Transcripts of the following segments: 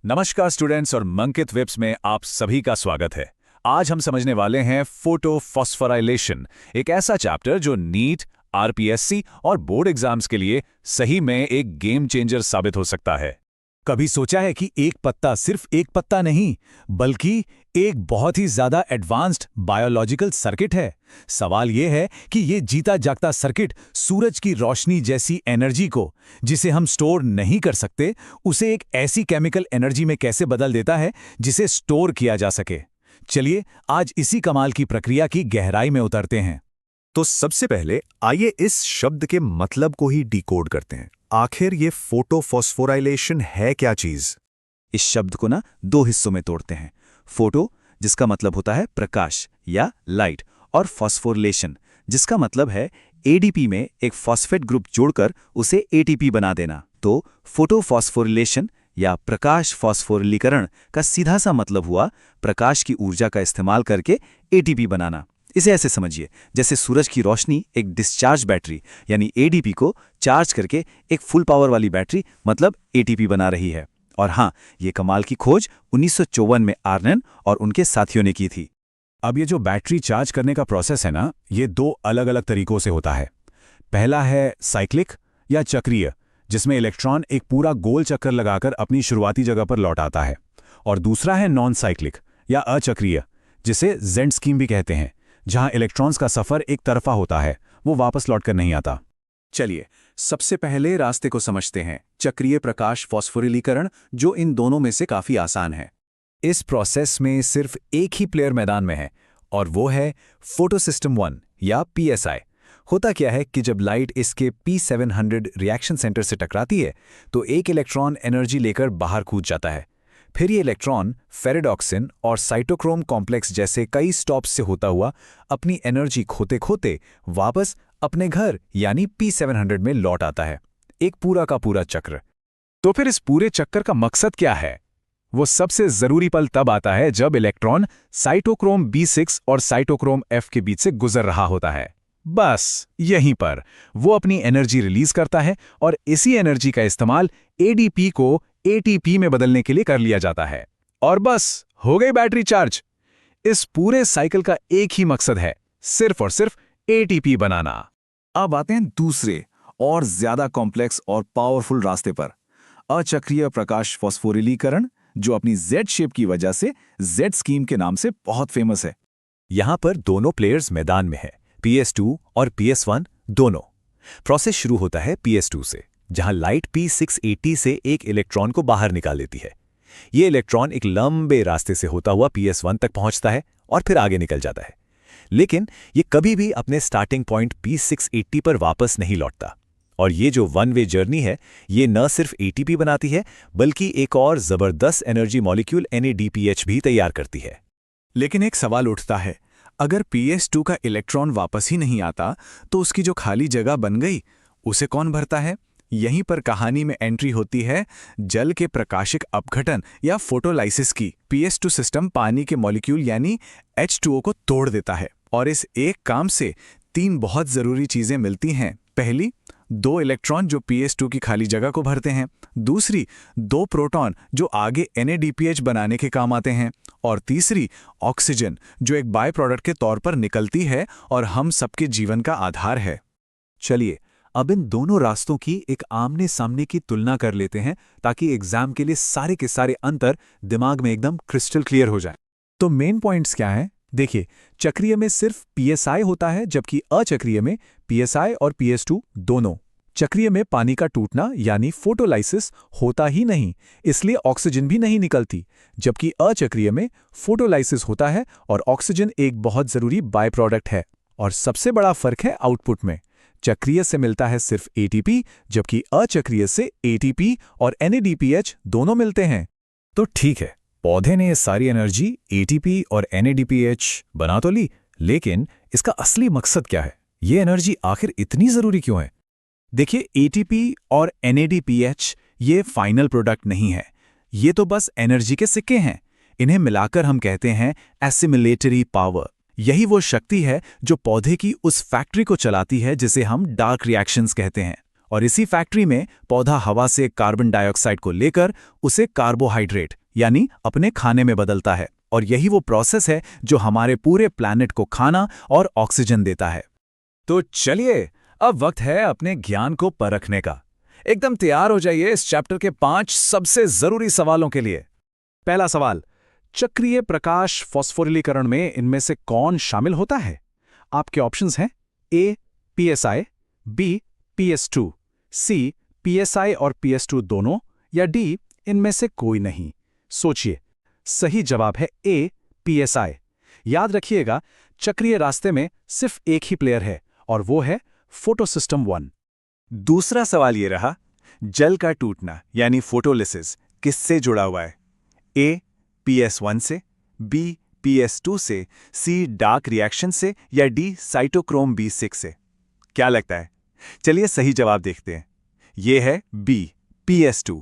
नमस्कार स्टूडेंट्स और मंकित वेब्स में आप सभी का स्वागत है। आज हम समझने वाले हैं फोटोफॉस्फोराइलेशन, एक ऐसा चैप्टर जो नीट, आरपीएससी और बोर्ड एग्जाम्स के लिए सही में एक गेम चेंजर साबित हो सकता है। कभी सोचा है कि एक पत्ता सिर्फ एक पत्ता नहीं, बल्कि एक बहुत ही ज्यादा एडवांस्ड बायोलॉजिकल सर्किट है। सवाल यह है कि ये जीता जागता सर्किट सूरज की रोशनी जैसी एनर्जी को, जिसे हम स्टोर नहीं कर सकते, उसे एक ऐसी केमिकल एनर्जी में कैसे बदल देता है जिसे स्टोर किया जा सके। चलिए आज इसी कमाल की प्रक्रिया की गहराई में उतरते हैं। तो सबसे पहले आइए इस शब्द के मतलब को ही डिकोड करते हैं। आखिर ये फोटोफॉस्फोराइलेशन है क्या चीज? इस शब्द को दो हिस्सों में तोड़ते हैं। फोटो, जिसका मतलब होता है प्रकाश या लाइट, और फॉस्फोरिलेशन, जिसका मतलब है एडीपी में एक फॉस्फेट ग्रुप जोड़कर उसे एटीपी बना देना। तो फोटोफॉस्फोरिलेशन या प्रकाश फॉस्फोरिलीकरण का सीधा सा मतलब हुआ प्रकाश की ऊर्जा का इस्तेमाल करके एटीपी बनाना। इसे ऐसे समझिए, जैसे सूरज की रोशनी एक डिस्चार्ज बैटरी यानी एडीपी को चार्ज करके एक फुल पावर वाली बैटरी मतलब एटीपी बना रही है। और हाँ, ये कमाल की खोज 1954 में आर्नन और उनके साथियों ने की थी। अब ये जो बैटरी चार्ज करने का प्रोसेस है ना, ये दो अलग अलग तरीकों से होता है। पहला है साइक्लिक या चक्रीय, जिसमें इलेक्ट्रॉन एक पूरा गोल चक्कर लगाकर अपनी शुरुआती जगह पर लौट आता है। और दूसरा है नॉन साइक्लिक या अचक्रीय, जिसे जेंट स्कीम भी कहते हैं, जहां इलेक्ट्रॉन्स का सफर एक तरफा होता है, वो वापस लौटकर नहीं आता। चलिए सबसे पहले रास्ते को समझते हैं, चक्रीय प्रकाश फॉस्फोरिलीकरण, जो इन दोनों में से काफी आसान है। इस प्रोसेस में सिर्फ एक ही प्लेयर मैदान में है, और वो है फोटोसिस्टम 1 या पीएसआई। होता क्या है कि जब लाइट इसके P700 रिएक्शन सेंटर से टकराती है तो एक इलेक्ट्रॉन एनर्जी लेकर बाहर कूद जाता है। फिर ये इलेक्ट्रॉन फेरेडॉक्सिन और साइटोक्रोम कॉम्प्लेक्स जैसे कई स्टॉप्स से होता हुआ अपनी एनर्जी खोते खोते वापस अपने घर यानी P700 में लौट आता है। एक पूरा का पूरा चक्र। तो फिर इस पूरे चक्कर का मकसद क्या है? वो सबसे जरूरी पल तब आता है जब इलेक्ट्रॉन साइटोक्रोम B6 और साइटोक्रोम F के बीच से गुजर रहा होता है। बस यहीं पर वो अपनी एनर्जी रिलीज करता है और इसी एनर्जी का इस्तेमाल एडीपी को एटीपी में बदलने के लिए कर लिया जाता है। और बस हो गई बैटरी चार्ज। इस पूरे साइकिल का एक ही मकसद है, सिर्फ और सिर्फ एटीपी बनाना। अब आते हैं दूसरे और ज्यादा कॉम्प्लेक्स और पावरफुल रास्ते पर, अचक्रीय प्रकाश फॉस्फोरिलीकरण, जो अपनी जेड शेप की वजह से जेड स्कीम के नाम से बहुत फेमस है। यहां पर दोनों प्लेयर्स मैदान में हैं, PS2 और PS1 दोनों। प्रोसेस शुरू होता है PS2 से, जहां लाइट P680 से एक इलेक्ट्रॉन को बाहर निकाल लेती है। ये इलेक्ट्रॉन एक लंबे रास्ते से होता हुआ PS1 तक पहुंचता है और फिर आगे निकल जाता है। लेकिन ये कभी भी अपने स्टार्टिंग पॉइंट P680 पर वापस नहीं लौटता। और ये जो वन वे जर्नी है, ये न सिर्फ एटीपी बनाती है, बल्कि एक और जबरदस्त एनर्जी मॉलिक्यूल NADPH भी तैयार करती है। लेकिन एक सवाल उठता है, अगर PS2 का इलेक्ट्रॉन वापस ही नहीं आता तो उसकी जो खाली जगह बन गई, उसे कौन भरता है? यहीं पर कहानी में एंट्री होती है जल के प्रकाशिक अपघटन या फोटोलाइसिस की। PS2 सिस्टम पानी के मॉलिक्यूल यानी H2O को तोड़ देता है और इस एक काम से तीन बहुत जरूरी चीजें मिलती हैं। पहली, दो इलेक्ट्रॉन जो PS2 की खाली जगह को भरते हैं। दूसरी, दो प्रोटॉन जो आगे NADPH बनाने के काम आते हैं। और तीसरी, ऑक्सीजन, जो एक बाय प्रोडक्ट के तौर पर निकलती है और हम सबके जीवन का आधार है। चलिए अब इन दोनों रास्तों की एक आमने सामने की तुलना कर लेते हैं, ताकि एग्जाम के लिए सारे के सारे अंतर दिमाग में एकदम क्रिस्टल क्लियर हो जाए। तो मेन पॉइंट्स क्या हैं? देखिए, चक्रीय में सिर्फ पीएसआई होता है, जबकि अचक्रीय में पीएसआई और PS2 दोनों। चक्रीय में पानी का टूटना यानी फोटोलाइसिस होता ही नहीं, इसलिए ऑक्सीजन भी नहीं निकलती, जबकि अचक्रीय में फोटोलाइसिस होता है और ऑक्सीजन एक बहुत जरूरी बाय प्रोडक्ट है। और सबसे बड़ा फर्क है आउटपुट में। चक्रीय से मिलता है सिर्फ एटीपी, जबकि अचक्रीय से एटीपी और NADPH दोनों मिलते हैं। तो ठीक है, पौधे ने ये सारी एनर्जी एटीपी और NADPH बना तो ली, लेकिन इसका असली मकसद क्या है? ये एनर्जी आखिर इतनी जरूरी क्यों है? देखिए, एटीपी और NADPH ये फाइनल प्रोडक्ट नहीं है, ये तो बस एनर्जी के सिक्के हैं। इन्हें मिलाकर हम कहते हैं एसिमिलेटरी पावर। यही वो शक्ति है जो पौधे की उस फैक्ट्री को चलाती है जिसे हम डार्क रिएक्शंस कहते हैं। और इसी फैक्ट्री में पौधा हवा से कार्बन डाइऑक्साइड को लेकर उसे कार्बोहाइड्रेट यानी अपने खाने में बदलता है, और यही वो प्रोसेस है जो हमारे पूरे प्लैनेट को खाना और ऑक्सीजन देता है। तो चलिए, अब वक्त है अपने ज्ञान को परखने का। एकदम तैयार हो जाइए इस चैप्टर के 5 सबसे जरूरी सवालों के लिए। पहला सवाल, चक्रीय प्रकाश फॉस्फोरिलीकरण में इनमें से कौन शामिल होता है? आपके ऑप्शंस हैं ए पीएसआई, बी PS2, सी PSI और PS2 दोनों, या डी इनमें से कोई नहीं। सोचिए, सही जवाब है ए PSI। याद रखिएगा, चक्रीय रास्ते में सिर्फ एक ही प्लेयर है और वो है फोटोसिस्टम 1। दूसरा सवाल ये रहा, जल का टूटना यानी फोटोलिसिस किससे जुड़ा हुआ है? ए PS1 से, बी PS2 से, सी डार्क रिएक्शन से, या डी साइटोक्रोम B6 से? क्या लगता है? चलिए सही जवाब देखते हैं। यह है बी PS2।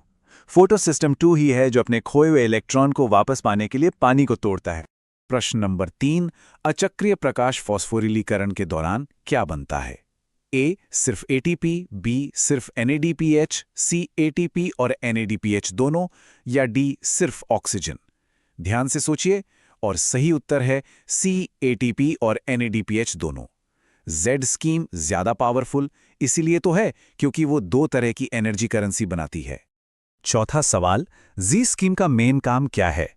फोटोसिस्टम 2 ही है जो अपने खोए हुए इलेक्ट्रॉन को वापस पाने के लिए पानी को तोड़ता है। प्रश्न नंबर 3, अचक्रीय प्रकाश फॉस्फोरिलीकरण के दौरान क्या बनता है? ए सिर्फ ATP, बी सिर्फ NADPH, सी ATP और NADPH दोनों, या डी सिर्फ ऑक्सीजन? ध्यान से सोचिए, और सही उत्तर है सी ATP और NADPH दोनों। Z स्कीम ज्यादा पावरफुल इसीलिए तो है क्योंकि वो 2 तरह की एनर्जी करेंसी बनाती है। चौथा सवाल, Z स्कीम का मेन काम क्या है?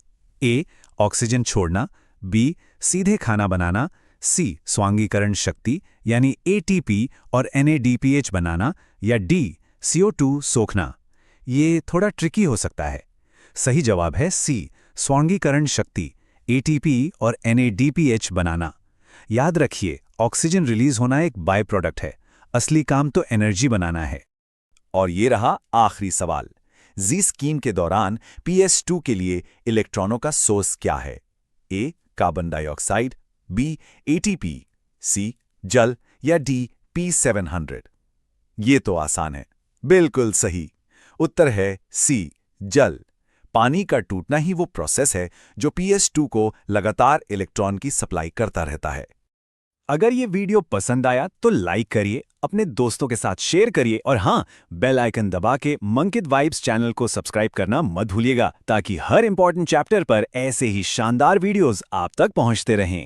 ए ऑक्सीजन छोड़ना, बी सीधे खाना बनाना, सी स्वांगीकरण शक्ति यानी ATP और NADPH बनाना, या डी CO2 सोखना? ये थोड़ा ट्रिकी हो सकता है। सही जवाब है सी स्वांगीकरण शक्ति, ATP और NADPH बनाना। याद रखिए, ऑक्सीजन रिलीज होना एक बाय प्रोडक्ट है, असली काम तो एनर्जी बनाना है। और ये रहा आखिरी सवाल, Z स्कीम के दौरान PS2 के लिए इलेक्ट्रॉनों का सोर्स क्या है? ए कार्बन डाइऑक्साइड, बी ATP, सी जल, या डी P700? ये तो आसान है, बिल्कुल सही। उत्तर है सी जल। पानी का टूटना ही वो प्रोसेस है जो PS2 को लगातार इलेक्ट्रॉन की सप्लाई करता रहता है। अगर ये वीडियो पसंद आया तो लाइक करिए, अपने दोस्तों के साथ शेयर करिए, और हाँ, बेल आइकन दबा के मंकित वाइब्स चैनल को सब्सक्राइब करना मत भूलिएगा, ताकि हर इंपॉर्टेंट चैप्टर पर ऐसे ही शानदार वीडियोस आप तक पहुंचते रहें।